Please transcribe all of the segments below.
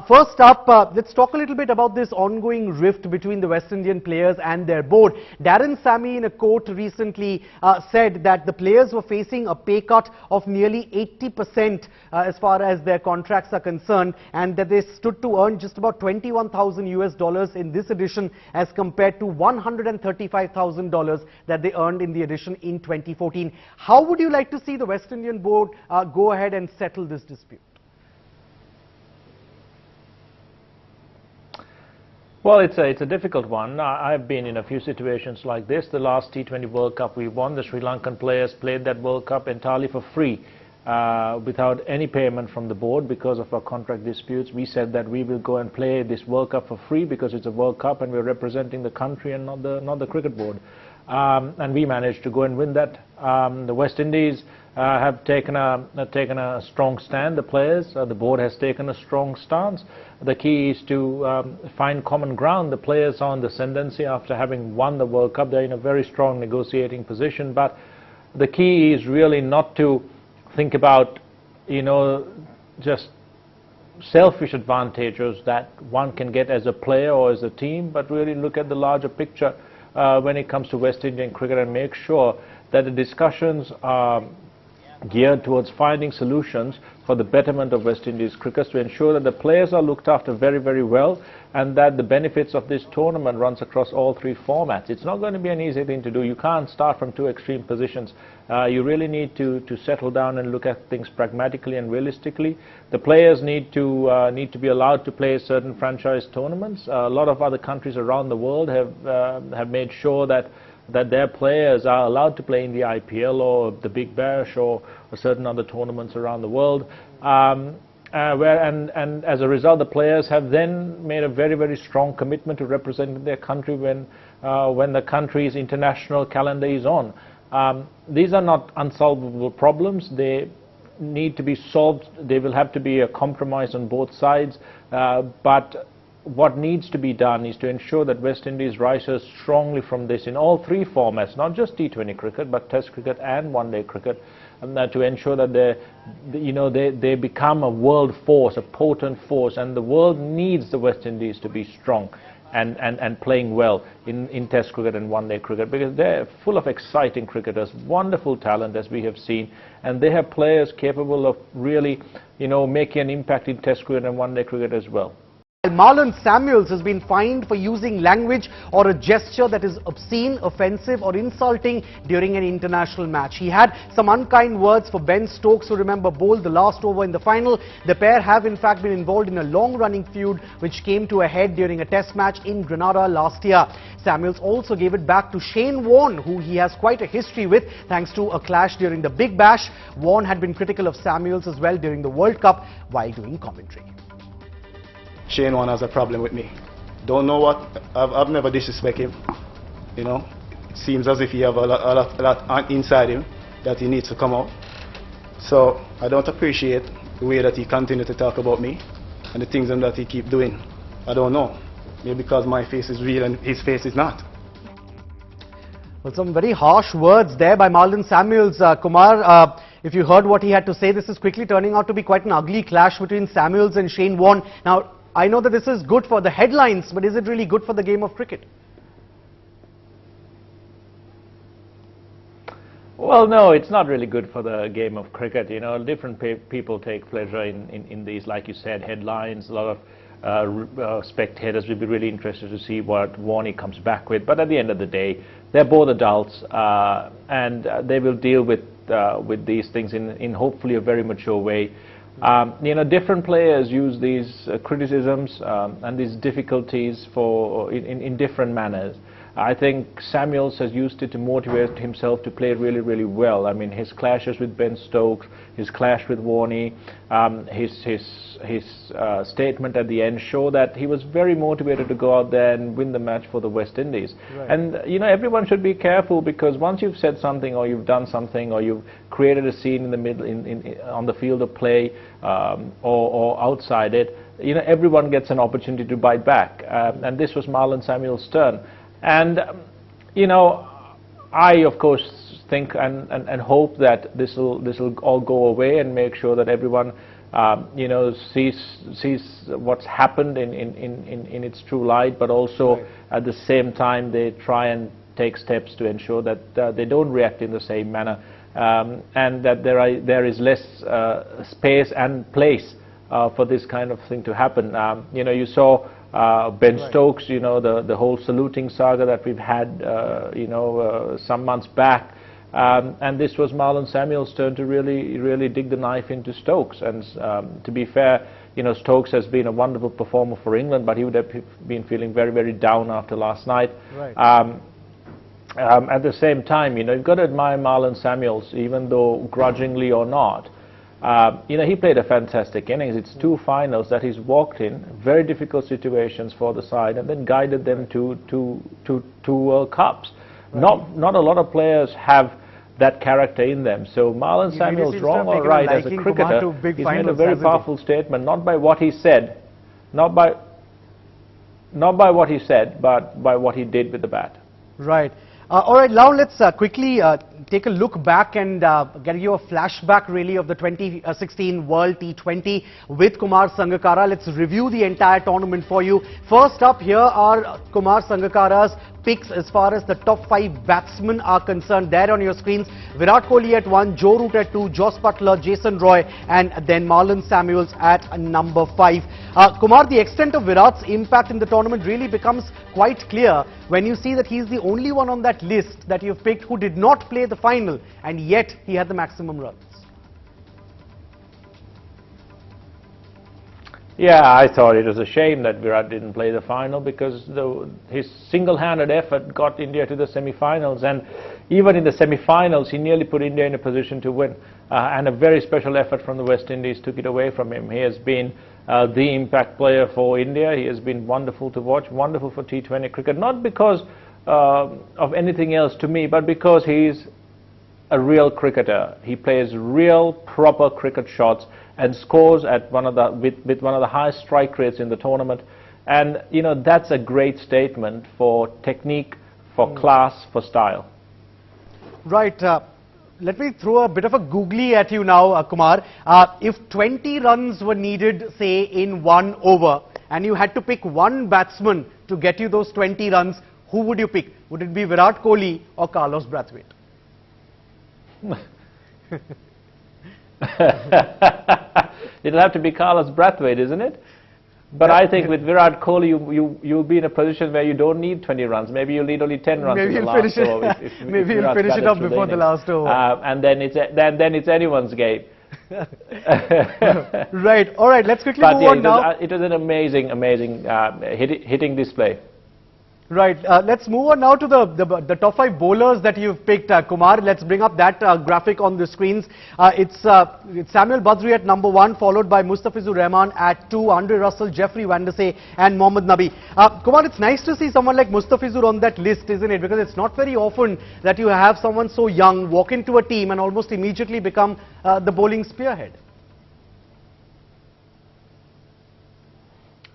First up, let's talk a little bit about this ongoing rift between the West Indian players and their board. Darren Sammy, in a quote recently, said that the players were facing a pay cut of nearly 80% as far as their contracts are concerned, and that they stood to earn just about $21,000 in this edition as compared to $135,000 that they earned in the edition in 2014. How would you like to see the West Indian board go ahead and settle this dispute? Well, it's a difficult one. I've been in a few situations like this. The last T20 World Cup we won, the Sri Lankan players played that World Cup entirely for free, without any payment from the board because of our contract disputes. We said that we will go and play this World Cup for free because it's a World Cup and we're representing the country and not the cricket board. And we managed to go and win that. The West Indies have taken a strong stand. The players, the board has taken a strong stance. The key is to find common ground. The players are on the ascendancy after having won the World Cup. They're in a very strong negotiating position. But the key is really not to think about, just selfish advantages that one can get as a player or as a team, but really look at the larger picture when it comes to West Indian cricket and make sure that the discussions are geared towards finding solutions for the betterment of West Indies cricket, to ensure that the players are looked after very, very well and that the benefits of this tournament runs across all three formats. It's not going to be an easy thing to do. You can't start from two extreme positions. You really need to settle down and look at things pragmatically and realistically. The players need to be allowed to play certain franchise tournaments. A lot of other countries around the world have made sure that their players are allowed to play in the IPL or the Big Bash or certain other tournaments around the world. And as a result, the players have then made a very, very strong commitment to representing their country when the country's international calendar is on. These are not unsolvable problems. They need to be solved. There will have to be a compromise on both sides. But what needs to be done is to ensure that West Indies rises strongly from this in all three formats, not just T20 cricket, but Test cricket and one-day cricket, and to ensure that they become a world force, a potent force, and the world needs the West Indies to be strong and playing well in Test cricket and one-day cricket, because they're full of exciting cricketers, wonderful talent as we have seen, and they have players capable of really, making an impact in Test cricket and one-day cricket as well. Marlon Samuels has been fined for using language or a gesture that is obscene, offensive or insulting during an international match. He had some unkind words for Ben Stokes, who, remember, bowled the last over in the final. The pair have in fact been involved in a long-running feud which came to a head during a test match in Grenada last year. Samuels also gave it back to Shane Warne, who he has quite a history with thanks to a clash during the Big Bash. Warne had been critical of Samuels as well during the World Cup while doing commentary. Shane Warne has a problem with me. Don't know what, I've never disrespected him. It seems as if he have a lot inside him that he needs to come out. So I don't appreciate the way that he continues to talk about me and the things that he keep doing. I don't know. Maybe because my face is real and his face is not. Well, some very harsh words there by Marlon Samuels. Kumar, if you heard what he had to say, this is quickly turning out to be quite an ugly clash between Samuels and Shane Warne. Now, I know that this is good for the headlines, but is it really good for the game of cricket? Well, no, it's not really good for the game of cricket. Different people take pleasure in these, like you said, headlines. A lot of spectators will be really interested to see what Warne comes back with. But at the end of the day, they're both adults, and they will deal with these things in hopefully a very mature way. Different players use these criticisms and these difficulties in different manners. I think Samuels has used it to motivate himself to play really, really well. I mean, his clashes with Ben Stokes, his clash with Warne, his statement at the end show that he was very motivated to go out there and win the match for the West Indies. Right. And everyone should be careful, because once you've said something or you've done something or you've created a scene in the middle, on the field of play or outside it, everyone gets an opportunity to bite back. And this was Marlon Samuels' turn. And, I, of course, think and hope that this will all go away and make sure that everyone you know, sees what's happened in its true light, but also at the same time they try and take steps to ensure that they don't react in the same manner, and that there is less space and place for this kind of thing to happen. You know, you saw Ben Stokes, you know, the whole saluting saga that we've had, you know, some months back, and this was Marlon Samuel's turn to really dig the knife into Stokes. And to be fair, you know, Stokes has been a wonderful performer for England, but he would have been feeling very down after last night. At the same time, you know, you've got to admire Marlon Samuels, even though grudgingly or not. You know, he played a fantastic innings. It's 2 finals that he's walked in, very difficult situations for the side, and then guided them to 2 World Cups. Not a lot of players have that character in them. So Marlon Samuels, wrong or right, as a cricketer, he's made a very powerful statement, not by what he said, not by what he said, but by what he did with the bat. Right. All right, now let's quickly take a look back and get you a flashback really of the 2016 World T20 with Kumar Sangakkara. Let's review the entire tournament for you. First up, here are Kumar Sangakkara's picks as far as the top 5 batsmen are concerned. There on your screens, Virat Kohli at 1, Joe Root at 2, Jos Buttler, Jason Roy, and then Marlon Samuels at number 5. Kumar, the extent of Virat's impact in the tournament really becomes quite clear when you see that he's the only one on that list that you've picked who did not play the final, and yet he had the maximum runs. Yeah, I thought it was a shame that Virat didn't play the final, because his single-handed effort got India to the semi-finals, and even in the semi-finals he nearly put India in a position to win, and a very special effort from the West Indies took it away from him. He has been the impact player for India. He has been wonderful to watch, wonderful for T20 cricket, not because of anything else to me, but because he's a real cricketer. He plays real, proper cricket shots and scores at with one of the highest strike rates in the tournament. And you know, that's a great statement for technique, for class, for style. Right. Let me throw a bit of a googly at you now, Kumar. If 20 runs were needed, say, in 1 over, and you had to pick one batsman to get you those 20 runs, who would you pick? Would it be Virat Kohli or Carlos Brathwaite? It'll have to be Carlos Brathwaite, isn't it? But I think with Virat Kohli, you'll be in a position where you don't need 20 runs. Maybe you'll need only 10 runs in the last over. Maybe you'll finish it up before the last over. And then it's anyone's game. Right. All right. Let's quickly move on now. It was an amazing hitting display. Right. Let's move on now to the top 5 bowlers that you've picked, Kumar. Let's bring up that graphic on the screens. It's Samuel Badri at number 1, followed by Mustafizur Rahman at 2, Andre Russell, Jeffrey Van der Sey, and Mohammad Nabi. Kumar, it's nice to see someone like Mustafizur on that list, isn't it? Because it's not very often that you have someone so young walk into a team and almost immediately become the bowling spearhead.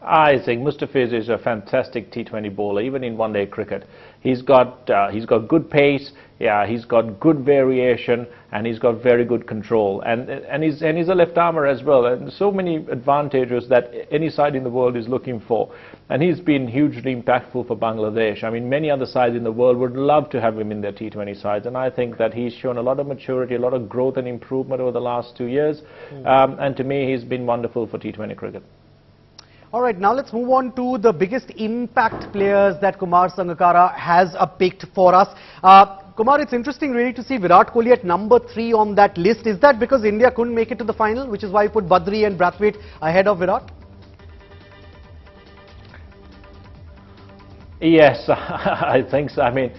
I think Mustafiz is a fantastic T20 bowler, even in one-day cricket. He's got good pace, yeah, he's got good variation, and he's got very good control. And he's a left armer as well, and so many advantages that any side in the world is looking for. And he's been hugely impactful for Bangladesh. I mean, many other sides in the world would love to have him in their T20 sides, and I think that he's shown a lot of maturity, a lot of growth and improvement over the last 2 years. And to me, he's been wonderful for T20 cricket. All right, now let's move on to the biggest impact players that Kumar Sangakkara has picked for us. Kumar, it's interesting really to see Virat Kohli at number 3 on that list. Is that because India couldn't make it to the final, which is why you put Badri and Brathwaite ahead of Virat? Yes, I think so. I mean,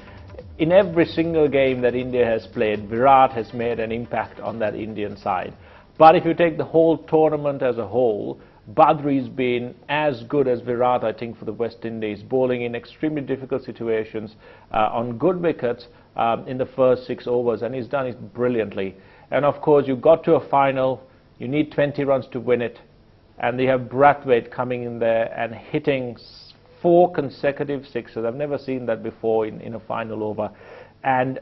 in every single game that India has played, Virat has made an impact on that Indian side. But if you take the whole tournament as a whole, Badri's been as good as Virat, I think, for the West Indies, bowling in extremely difficult situations on good wickets in the first 6 overs, and he's done it brilliantly. And of course, you got to a final, you need 20 runs to win it, and they have Brathwaite coming in there and hitting 4 consecutive sixes. I've never seen that before in a final over. And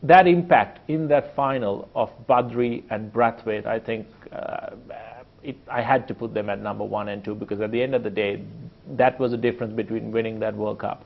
that impact in that final of Badri and Brathwaite, I think I had to put them at number 1 and 2, because at the end of the day, that was the difference between winning that World Cup.